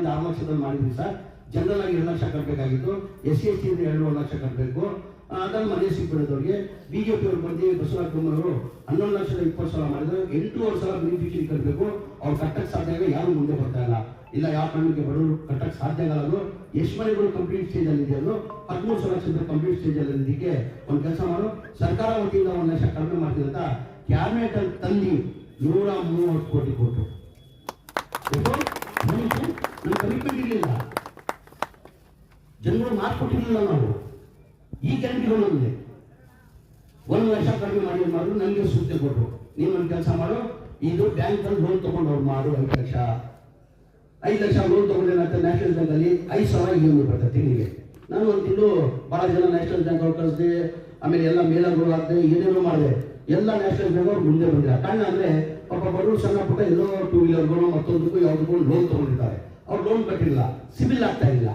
ಮಾಡಿದ 6 ಲಕ್ಷದಲ್ಲಿ ಮಾಡಿದ್ವಿ sir. General ಆಗಿ 2 ಲಕ್ಷ ಕಟ್ಟಬೇಕಾಗಿತ್ತು, SC ST 2 ಲಕ್ಷ ಕಟ್ಟಬೇಕು. ಅದನ್ನು ಮನೆ ಸಿಕ್ಬಿಡೋದವ್ರಿಗೆ ಬಿಜೆಪಿ ಅವರು ಬಂದು ಬಸವರಾಜ ಬೊಮ್ಮಾಯಿಯವರು 11,20,000 ಮಾಡಿದ್ರು. 8.5 ಸಲ ಬೆನಿಫಿಷರಿ ಕಟ್ಟಬೇಕು. ಅವ್ರು ಕಟ್ಟಕ್ಕೆ ಸಾಧ್ಯ ಆಗ ಯಾರು ಮುಂದೆ ಬರ್ತಾ ಇಲ್ಲ. ಇಲ್ಲ ಯಾವ ಕಾರಣಕ್ಕೆ ಬಡವರು ಕಟ್ಟಕ್ಕೆ ಸಾಧ್ಯ ಆಗಲ್ಲ. ಎಷ್ಟು ಮನೆಗಳು ಕಂಪ್ಲೀಟ್ ಸ್ಟೇಜ್ ಅಲ್ಲಿ ಇದೆಯಲ್ಲ, 13 ಲಕ್ಷ ಕಂಪ್ಲೀಟ್ ಸ್ಟೇಜ್ ಅಲ್ಲಿ ಇದಕ್ಕೆ ಒಂದು ಕೆಲಸ ಮಾಡು, ಸರ್ಕಾರ ವತಿಯಿಂದ 1 ಲಕ್ಷ ಕಡಿಮೆ ಮಾಡ್ತೀವಿ ಅಂತ ಕ್ಯಾಬಿನೆಟ್ ಅಲ್ಲಿ ತಂದು 130 ಕೋಟಿ ಕೊಟ್ಟರು. ನಮ್ಮ ಕಮಿಟ್ಮೆಂಟ್ ಇರಲಿಲ್ಲ, ಜನಗಳು ಮಾತು ಕೊಟ್ಟಿರಲಿಲ್ಲ. ನಾವು ಈ ಗ್ಯಾರಂಟಿಗಳೊಂದಿದೆ 1 ಲಕ್ಷ ಕಡಿಮೆ ಮಾಡಿದ್ರು. ನನಗೆ ಸೂಚನೆ ಕೊಟ್ಟರು, ನೀವು ಒಂದು ಕೆಲಸ ಮಾಡು, ಇದು ಬ್ಯಾಂಕ್ ಅಲ್ಲಿ ಲೋನ್ ತಗೊಂಡು ಅವ್ರು ಮಾಡು. 5 ಲಕ್ಷ ಲೋನ್ ತಗೊಂಡೇನಂತ ನ್ಯಾಷನಲ್ ಬ್ಯಾಂಕ್ ಅಲ್ಲಿ 5,000 EMI ಬರ್ತದೆ ತಿಂಗಳಿಗೆ. ನಾನು ಒಂದು ತಿಂಗಳು ಬಹಳ ಜನ ನ್ಯಾಷನಲ್ ಬ್ಯಾಂಕ್ ಅವ್ರು ಕಳಿಸಿದೆ, ಆಮೇಲೆ ಎಲ್ಲ ಮೇಲರ್ಗಳು ಹಾಕಿದೆ, ಏನೇನೋ ಮಾಡಿದೆ. ಎಲ್ಲ ನ್ಯಾಷನಲ್ ಬ್ಯಾಂಕ್ ಅವ್ರು ಮುಂದೆ ಬಂದಿಲ್ಲ. ಕಾರಣ ಅಂದ್ರೆ ಪಾಪ ಬಡವರು ಸಣ್ಣ ಪುಟ್ಟ ಎಲ್ಲೋ 2 ವೀಲರ್ಗಳು ಮತ್ತೊಂದಕ್ಕೂ ಯಾವುದಕ್ಕೂ ಲೋನ್ ತಗೊಂಡಿರ್ತಾರೆ. ಅವ್ರು ಲೋನ್ ಕಟ್ಟಿಲ್ಲ, ಸಿಬಿಲ್ ಆಗ್ತಾ ಇಲ್ಲ.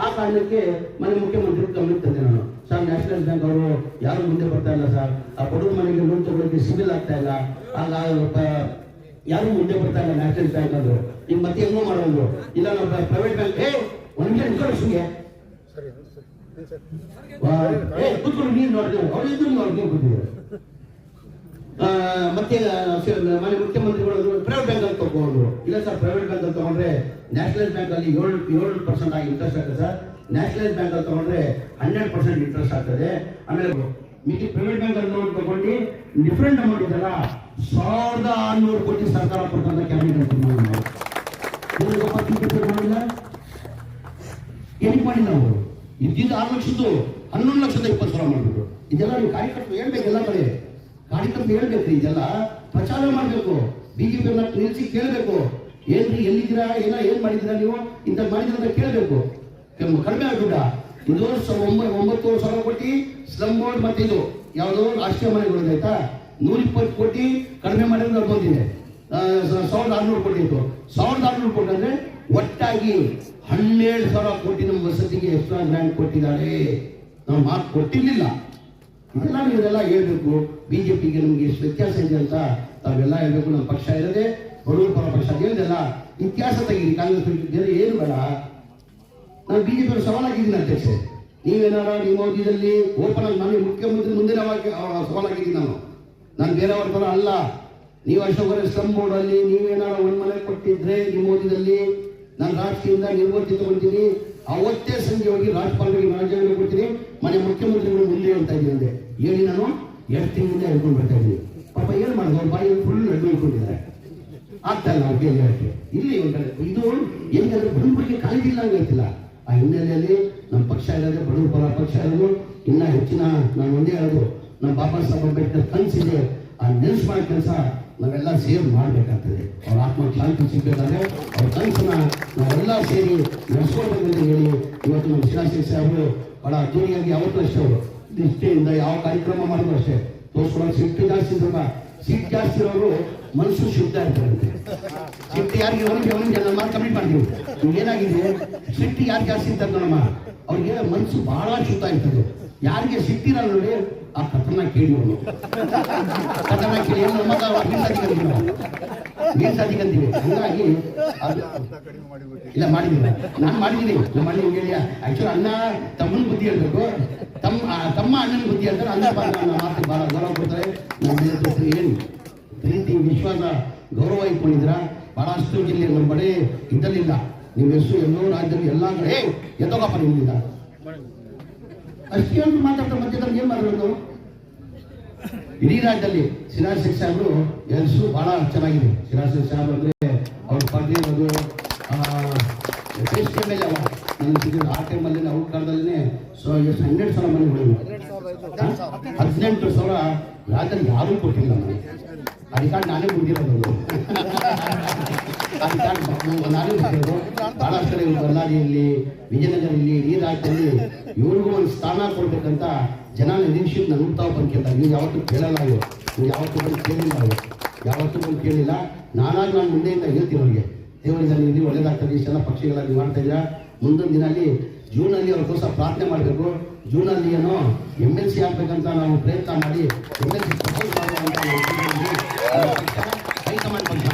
ಆ ಕಾರಣಕ್ಕೆ ಮನೆ ಮುಖ್ಯಮಂತ್ರಿ ಗಮನಕ್ಕೆ ತಂದೆ ನಾನು, ಸರ್ ನ್ಯಾಷನಲ್ ಬ್ಯಾಂಕ್ ಅವರು ಯಾರು ಮುಂದೆ ಬರ್ತಾ ಇಲ್ಲ ಸರ್, ಆ ಬಡವ್ರ ಮನೆಗೆ ಲೋನ್ ತಗೊಳ್ಳೋಕೆ ಸಿಬಿಲ್ ಆಗ್ತಾ ಇಲ್ಲ, ಯಾರು ಮುಂದೆ ಬರ್ತಾ ಇಲ್ಲ ನ್ಯಾಷನಲ್ ಬ್ಯಾಂಕ್ ಅಂದ್ರು. ಈಗ ಮತ್ತೆ ಹೆಂಗೋ ಮಾಡೋದು, ಇಲ್ಲ ನಾವು ಪ್ರೈವೇಟ್ ಬ್ಯಾಂಕ್ ಒಂದು ನಿಮಿಷ ನಿಂತ್ಕೊಳ್ಳೋಕೆ ಕೂತ್ಕೊಂಡು ನೀರು ನೋಡಿದ್ರು ಅವ್ರು ಇದ್ರು ನೋಡ್ಕೊಂಡು ಕೂತಿದ್ರು. ಮತ್ತೆ ಮನೆ ಮುಖ್ಯಮಂತ್ರಿಗಳು ಪ್ರೈವೇಟ್ ಬ್ಯಾಂಕ್ ಅಲ್ಲಿ ತಗೊಂಡ್ರು. ಇಲ್ಲ ಸರ್ ಪ್ರೈವೇಟ್ ಬ್ಯಾಂಕ್ ಅಲ್ಲಿ ತಗೊಂಡ್ರೆ ನ್ಯಾಷನಲ್ ಬ್ಯಾಂಕ್ ಅಲ್ಲಿ 7% ಆಗಿ ಇಂಟ್ರೆಸ್ಟ್ ಆಗ್ತದೆ ಸರ್, ನ್ಯಾಷನಲ್ ಬ್ಯಾಂಕ್ ಅಲ್ಲಿ ತಗೊಂಡ್ರೆ 100% ಇಂಟ್ರೆಸ್ಟ್ ಆಗ್ತದೆ. ಆಮೇಲೆ ಮಿಕ್ಕಿ ಪ್ರೈವೇಟ್ ಬ್ಯಾಂಕ್ ಅಲ್ಲಿ ಲೋನ್ ತಗೊಂಡು ಡಿಫರೆಂಟ್ ಅಮೌಂಟ್ ಇದೆಲ್ಲ 1,600 ಕೋಟಿ ಸರ್ಕಾರ ಕೊಟ್ಟಂತ ಕ್ಯಾಬಿನೆಟ್ ಮಾಡಿಲ್ಲ. ಏನಕ್ಕೆ ಮಾಡಿಲ್ಲ ಅವರು? ಇದ್ದಿದ್ದು 6 ಲಕ್ಷದ್ದು 11,20,000 ಮಾಡಿಬಿಟ್ರು. ಇದೆಲ್ಲ ನೀವು ಕಾರ್ಯಕರ್ತರು ಹೇಳ್ಬೇಕು, ಎಲ್ಲ ಕಡೆ ಕಾರ್ಯಕರ್ತರು ಹೇಳ್ಬೇಕು, ಇದೆಲ್ಲ ಪ್ರಚಾರ ಮಾಡಬೇಕು. ಬಿಜೆಪಿ ನಿಲ್ಲಿಸಿ ಕೇಳಬೇಕು, ಏನ್ರಿ ಎಲ್ಲಿದ್ದೀರಾ, ಏನ್ ಮಾಡಿದ್ದೀರಾ ನೀವು, ಇಂಥ ಮಾಡಿದ್ರ ಅಂತ ಕೇಳಬೇಕು. ಕಡಿಮೆ ಆಗ್ಬಿಡ. ಇದು 9,000 ಕೋಟಿ ಸ್ಲಮ್ ಬೋರ್ಡ್ ಮತ್ತೆ ಇದು ಯಾವುದೋ ರಾಷ್ಟ್ರೀಯ ಮನೆಗಳು ಆಯ್ತಾ, 120 ಕೋಟಿ ಕಡಿಮೆ ಮಾಡಿದ್ರೆ ಅದು ಬಂದಿದೆ. 1,600 ಕೋಟಿ ಇತ್ತು. 1,600 ಕೋಟಿ ಅಂದ್ರೆ ಒಟ್ಟಾಗಿ 17,000 ಕೋಟಿ ನಮ್ಮ ವಸತಿಗೆ ಎಕ್ಸ್ಟ್ರಾ ಗ್ರಾಂಟ್ ಕೊಟ್ಟಿದ್ದಾರೆ. ನಾವು ಮಾತು ಕೊಟ್ಟಿರ್ಲಿಲ್ಲ. ಇದೆಲ್ಲ ನೀವೆಲ್ಲ ಹೇಳ್ಬೇಕು. ಬಿಜೆಪಿಗೆ ನಮ್ಗೆ ಎಷ್ಟು ವ್ಯತ್ಯಾಸ ಇದೆ ಅಂತ ತಾವೆಲ್ಲ ಹೇಳ್ಬೇಕು. ನಮ್ಮ ಪಕ್ಷ ಇರದೆ ಬಡವರು ಪರ ಪಕ್ಷ ಹೇಳಿದೆಲ್ಲ ಇತಿಹಾಸ ತೆಗೀರಿ. ಕಾಂಗ್ರೆಸ್ ಬೇರೆ ಏನು ಬೇಡ. ನಾನು ಬಿಜೆಪಿ ಸವಾಲಾಗಿದ್ದೀನಿ ಅಧ್ಯಕ್ಷೆ, ನೀವೇನಾರ ನಿಮ್ಮ ಮೋದಿದಲ್ಲಿ ಓಪನ್ ಆಗಿ ನಾನು ಮುಖ್ಯಮಂತ್ರಿ ಮುಂದಿನ ಸವಾಲಾಗಿದ್ದೀನಿ. ನಾನು ಬೇರೆಯವ್ರ ತರ ಅಲ್ಲ. ನೀವು ಅಶೋಕರ ಸ್ಲಮ್ ಬೋರ್ಡ್ ಅಲ್ಲಿ ನೀವೇನಾರ ಒಂದ್ ಮನೆ ಕೊಟ್ಟಿದ್ರೆ ನಿಮ್ಮ ಮೋದಿದಲ್ಲಿ ನಾನು ರಾಜಕೀಯದಿಂದ ನಿರ್ವರ್ತಿ ತಗೊಂತೀನಿ. ಅವತ್ತೇ ಸಂಜೆ ಹೋಗಿ ರಾಜ್ಯಪಾಲರಿಗೆ ರಾಜ್ಯಾಂಗ ಕೊಡ್ತೀನಿ, ಮನೆ ಮುಖ್ಯಮಂತ್ರಿಗಳು ಮುಂದೆ ಹೇಳ್ತಾ ಇದ್ದೀನಿ ಅಂದೆ. ಹೇಳಿ ನಾನು 2 ತಿಂಗಳಿಂದ ಹೇಳ್ಕೊಂಡು ಬರ್ತಾ ಇದ್ದೀನಿ. ಪಾಪ ಏನು ಮಾಡೋದು, ಅವ್ರ ಬಾಯಿ ಫುಲ್ ನಡ್ಡು ಇಟ್ಕೊಂಡಿದ್ದಾರೆ. ಆಗ್ತಾ ಇಲ್ಲ ಅವ್ರಿಗೆ ಹೇಳಕ್ಕೆ. ಇಲ್ಲಿ ಇದು ಹೆಂಗಂದ್ರೆ ಬಡವರಿಗೆ ಕಾಳಜಿ ಇಲ್ಲ ಹಂಗಾಯ್ತಿಲ್ಲ. ಆ ಹಿನ್ನೆಲೆಯಲ್ಲಿ ನಮ್ಮ ಪಕ್ಷ ಇರೋದೇ ಬಡವರು ಪರ ಪಕ್ಷ ಇರೋದು. ಇನ್ನ ಹೆಚ್ಚಿನ ನಾನು ಒಂದೇ ಹೇಳೋದು, ನಮ್ಮ ಬಾಬಾ ಸಾಹೇಬ್ ಅಂಬೇಡ್ಕರ್ ಕನಸಿದೆ, ಆ ನೆನ್ಸ್ ಮಾಡೋ ಕೆಲಸ ನಾವೆಲ್ಲ ಸೇರಿ ಮಾಡಬೇಕಾಗ್ತದೆ. ಅವ್ರ ಆತ್ಮ ಶಾಂತಿ ಸಿಗಬೇಕಾದ್ರೆ ಅವ್ರ ಕನಸನ್ನ ನಾವೆಲ್ಲ ಸೇರಿ ನಡೆಸ್ಕೊಳ್ಬೇಕಂತ ಹೇಳಿ ಇವತ್ತು ನಮ್ಮ ಶಿಲಾಶೇಖರ್ ಸಾಹೇಬರು ಬಹಳ ಅದ್ದೂರಿಯಾಗಿ ಯಾವತ್ತೂ ಅಷ್ಟೇ ಅವರು ನಿಷ್ಠೆಯಿಂದ ಯಾವ ಕಾರ್ಯಕ್ರಮ ಮಾಡಿದ್ರು ಅಷ್ಟೇ ತೋರಿಸ್ಕೊಳ್ಳೋದು. ಸಿಟ್ಟು ಜಾಸ್ತಿ ಇದ್ರಲ್ಲ, ಸಿಟ್ಟು ಜಾಸ್ತಿ ಇರೋರು ಮನಸ್ಸು ಶುದ್ಧ ಇರ್ತಾರಂತೆ. ಸಿಟ್ಟು ಯಾರಿಗೆ ಅವನಿಗೆ ನಮ್ಮ ಮಾತು ಕಂಪ್ಲೀಟ್ ಮಾಡ್ತೀವಿ. ಈಗ ಏನಾಗಿದೆ, ಸಿಟ್ಟು ಯಾರು ಜಾಸ್ತಿ ಇರ್ತಾರೆ ನಮ್ಮ ಅವ್ರಿಗೆ ಮನಸ್ಸು ಬಹಳ ಶುದ್ಧ ಇರ್ತದೆ. ಯಾರಿಗೆ ಸಿಟ್ಟಿರಲ್ಲ ನೋಡಿ ಆ ಕಥನ ಕೇಳಿ ಅವನು ಕಥನ ಕೇಳಿ ಮೀನ್ಸಾಧಿಕಂತೀವಿ. ಹೀಗಾಗಿ ಇಲ್ಲ ಮಾಡಿದ್ದೀನಿ, ನಾನು ಮಾಡಿದ್ದೀನಿ. ನಮ್ಮ ಅಣ್ಣ ಹೇಳಿ ಆಕ್ಚುಲಿ ಅಣ್ಣ ತಮ್ಮನ ಬುದ್ಧಿ ಹೇಳ್ಬೇಕು, ತಮ್ಮ ಅಣ್ಣನ ಬುದ್ಧಿ ಹೇಳ್ತಾರೆ. ಅಣ್ಣ ಮಾತು ಬಹಳ ಗೌರವ ಕೊಡ್ತಾರೆ. ನಮ್ಮ ಏನು ಪ್ರೀತಿ ವಿಶ್ವಾಸ ಗೌರವ ಇಟ್ಕೊಂಡಿದ್ದೀರಾ. ಬಹಳಷ್ಟು ಜಿಲ್ಲೆ ನಮ್ಮ ಬಡೆ ಇದ್ದಲ್ಲಿಲ್ಲ. ನಿಮ್ಮ ಹೆಸರು ಎಲ್ಲೋ ರಾಜ್ಯದಲ್ಲಿ ಎಲ್ಲ ಕಡೆ ಎದ್ದೋಗಪ್ಪ ನಿಮ್ಮಿಂದ ಅಷ್ಟೇ ಮಾತಾಡ್ತಾರೆ. ಮಧ್ಯದಲ್ಲಿ ಏನ್ ಮಾಡಬೇಕು? ಇಡೀ ರಾಜ್ಯದಲ್ಲಿ ಶಿಲಾಶೇಖರ್ ಸಾಹೇಬರು ಹೆಸರು ಬಹಳ ಚೆನ್ನಾಗಿದೆ. ಶಿಲಾಶೇಖರ್ ಸಾಹೇಬ್ ಅಂದ್ರೆ ಅವ್ರ ಪಾರ್ಟಿ ಅದು ಬೆಸ್ಟ್ ಮೇಲೆ ನನ್ನ ಸಿಗೋದು. ಆ ಟೈಮಲ್ಲಿ ನಾವು ಕಾಲದಲ್ಲೇ 12,000 ಮನೆಗಳು, 18,000 ರಾಜ್ಯದಲ್ಲಿ ಯಾರೂ ಕೊಟ್ಟಿಲ್ಲ. ನನಗೆ ಅದಕ್ಕಾಗಿ ನಾನೇ ಮುಂದಿರೋದು. ನಾನೇ ಬಂದಿರೋದು ಬಹಳಷ್ಟು ಕಡೆ ಬಳ್ಳಾರಿಯಲ್ಲಿ, ವಿಜಯನಗರಲ್ಲಿ, ಈ ರಾಜ್ಯದಲ್ಲಿ ಇವ್ರಿಗೂ ಒಂದು ಸ್ಥಾನ ಕೊಡ್ಬೇಕಂತ ಜನ ನಿರೀಕ್ಷೆ ನಂಬ್ತಾವ್ ಬಂದ್ಕಿಲ್ಲ. ನೀವು ಯಾವತ್ತೂ ಕೇಳಲ್ಲ, ನೀವು ಯಾವತ್ತೂ ಬಂದು ಕೇಳಿಲ್ಲ, ಯಾವತ್ತೂ ಬಂದು ಕೇಳಿಲ್ಲ. ನಾನು ಮುಂದೆಯಿಂದ ಹೇಳ್ತೀನಿ ಅವ್ರಿಗೆ, ದೇವರಿಂದ ನೀವು ಒಳ್ಳೇದಾಗ್ತದೆ, ಇಷ್ಟೆಲ್ಲ ಪಕ್ಷಿಗಳಾಗಿ ಮಾಡ್ತಾ ಇದ್ದೀರಾ. ಮುಂದಿನ ದಿನಲ್ಲಿ ಜೂನಲ್ಲಿ ಅವ್ರಿಗೋಸ್ಕರ ಪ್ರಾರ್ಥನೆ ಮಾಡಬೇಕು. ಜೂನಲ್ಲಿ ಏನೋ MLC ಆಗ್ಬೇಕಂತ ನಾವು ಪ್ರಯತ್ನ ಮಾಡಿ MLC ಪ್ರಪೋಸ್ ಮಾಡುವಂತ ಹೈಕಮಾಂಡ್ ಪಕ್ಷ,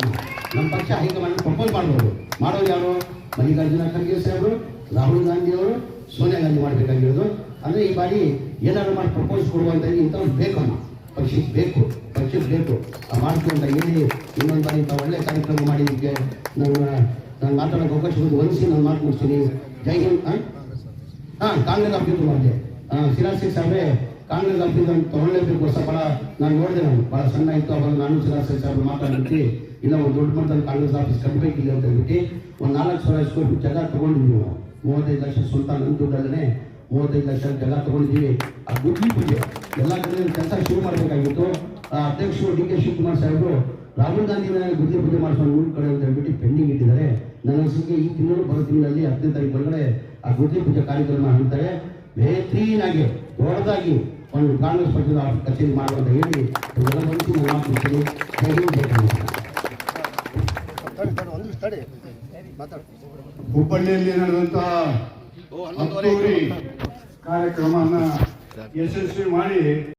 ನಮ್ಮ ಪಕ್ಷ ಹೈಕಮಾಂಡ್ ಪ್ರಪೋಸ್ ಮಾಡ್ಬೋದು. ಮಾಡೋರು ಯಾರು? ಮಲ್ಲಿಕಾರ್ಜುನ ಖರ್ಗೆ ಸಾಹೇಬರು, ರಾಹುಲ್ ಗಾಂಧಿ ಅವರು, ಸೋನಿಯಾ ಗಾಂಧಿ ಮಾಡಬೇಕಾಗಿರೋದು. ಅಂದರೆ ಈ ಬಾರಿ ಏನಾದ್ರು ಮಾಡಿ ಪ್ರಪೋಸ್ ಕೊಡುವಂತ ಇಂಥವ್ರು ಬೇಕಮ್ಮ, ಪಕ್ಷಕ್ಕೆ ಬೇಕು ಮಾಡ್ತೀವಿ ಅಂತ ಹೇಳಿ ಇನ್ನೊಂದು ಬಾರಿ ಇಂಥ ಒಳ್ಳೆ ಕಾರ್ಯಕ್ರಮ ಮಾಡಿದ್ದಕ್ಕೆ ನಾನು ಮಾತಾಡೋಕೆ ಅವಕಾಶ ಹೊಲಿಸಿ ನಾನು ಮಾತು ಮುಗಿಸ್ತೀನಿ. ಜೈ ಹಿಂದ್. ಕಾಂಗ್ರೆಸ್ ಆಫೀಸರ್ ಮಾಡಿದೆ ಸಿರಾಜ್ ಶೇಖ್ ಸಾಹೇಬ್ರೆ, ಕಾಂಗ್ರೆಸ್ ಆಫೀಸರ್ ತಗೊಳ್ಳೇಬೇಕು. ಹೊಸ ಭಾಳ ನಾನು ನೋಡಿದೆ, ಭಾಳ ಸಣ್ಣ ಇತ್ತು ಅವಾಗ. ನಾನು ಸಿರಾಜ್ ಶೇಖ್ ಸಾಹೇಬ್ರು ಮಾತಾಡ್ಬಿಟ್ಟು ಇಲ್ಲ ಒಂದು ದೊಡ್ಡ ಮಟ್ಟದಲ್ಲಿ ಕಾಂಗ್ರೆಸ್ ಆಫೀಸ್ ಕಟ್ಟಬೇಕಿಲ್ಲ ಅಂತ ಹೇಳ್ಬಿಟ್ಟು ಒಂದು 4,000 ಸ್ಕ್ವೇರ್ ಫೀಟ್ ಜಾಗ ತೊಗೊಂಡಿದ್ದೀವಿ ನಾವು. 35 ಲಕ್ಷ ಸ್ವಂತ ನನ್ನ ದುಡ್ಡಲ್ಲೇ 35 ಲಕ್ಷ ಜಾಗ ತೊಗೊಂಡಿದ್ದೀವಿ. ಆ ಗುಡ್ಲಿ ಪೂಜೆ ಎಲ್ಲ ಕಡೆ ಕೆಲಸ ಶುರು ಮಾಡಬೇಕಾಗಿತ್ತು. ಅಧ್ಯಕ್ಷರು ಡಿ ಕೆ ಶಿವಕುಮಾರ್ ಸಾಹೇಬರು ರಾಹುಲ್ ಗಾಂಧಿ ಗುಡ್ಲಿ ಪೂಜೆ ಮಾಡಿಸೋದು 3 ಕಡೆ ಅಂತ ಹೇಳ್ಬಿಟ್ಟು ಪೆಂಡಿಂಗ್ ಇಟ್ಟಿದ್ದಾರೆ. ನನ್ನ ಅನಿಸಿಕೆ ಈ ತಿಂಗಳು ಬರೋ ತಿಂಗಳಲ್ಲಿ 10ನೇ ತಾರೀಕು ಒಳಗಡೆ ಆ ಗುಡ್ಲಿ ಪೂಜೆ ಕಾರ್ಯಕ್ರಮ ಅಂತಾರೆ. ಬೇತ್ರೀನಾಗಿ ದೊಡ್ಡದಾಗಿ ಒಂದು ಕಾಂಗ್ರೆಸ್ ಪಕ್ಷದ ಕಚೇರಿ ಮಾಡುವಂತ ಹೇಳಿ ಎಲ್ಲ ಬಂದು ನಾನು ಮಾತಾಡ್ತೀನಿ. ಹುಬ್ಬಳ್ಳಿಯಲ್ಲಿ ನಡೆದಂತಹ ಕಾರ್ಯಕ್ರಮವನ್ನು ಯಶಸ್ವಿ ಮಾಡಿ